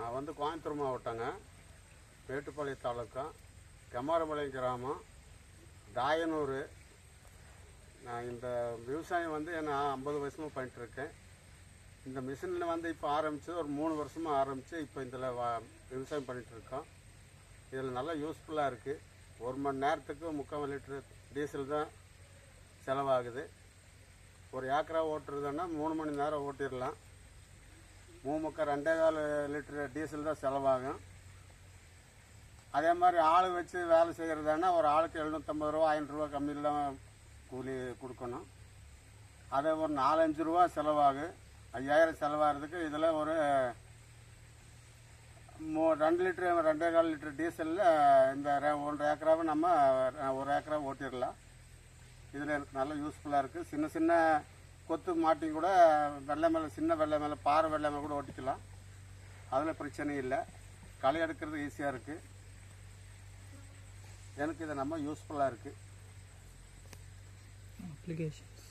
நான் வந்து கோயம்புத்தூர் மாவட்டங்க, மேட்டுப்பாளையம் தாலுக்கா, கெமாரபாளையம் கிராமம், தாயனூர். நான் இந்த விவசாயம் வந்து நான் 50 வருஷமாக பண்ணிட்டுருக்கேன். இந்த மிஷினில் வந்து இப்போ ஆரம்பித்து ஒரு 3 வருஷமாக ஆரம்பித்து இப்போ இதில் விவசாயம் பண்ணிகிட்ருக்கோம். இதில் நல்லா யூஸ்ஃபுல்லாக இருக்குது. 1 மணி நேரத்துக்கு 3/4 லிட்டரு டீசல் தான் செலவாகுது. ஒரு ஏக்கரா ஓட்டுறதுன்னா 3 மணி நேரம் ஓட்டிடலாம். 2.25 லிட்டரு டீசல் தான் செலவாகும். அதே மாதிரி ஆள் வச்சு வேலை செய்கிறதானா ஒரு ஆளுக்கு 750 ரூபா 1000 ரூபா கம்மியில் தான் கூலி கொடுக்கணும். அதை ஒரு 4-5 ரூபா செலவாகும். 5000 செலவாகிறதுக்கு இதில் ஒரு 2 லிட்டரு 2.25 லிட்டரு டீசலில் இந்த 1 ஏக்கராவை நம்ம 1 ஏக்கரா ஓட்டிடலாம். இதில் எனக்கு நல்லா யூஸ்ஃபுல்லாக இருக்குது. சின்ன சின்ன கொத்து மாட்டி கூட வெள்ளை மேலே, சின்ன வெள்ளை மேலே, பாறை வெள்ளை மேலே கூட ஓட்டிக்கலாம். அதில் பிரச்சனை இல்லை. களை எடுக்கிறது ஈஸியாக இருக்குது. எனக்கு இது நம்ம யூஸ்ஃபுல்லாக இருக்குது. applications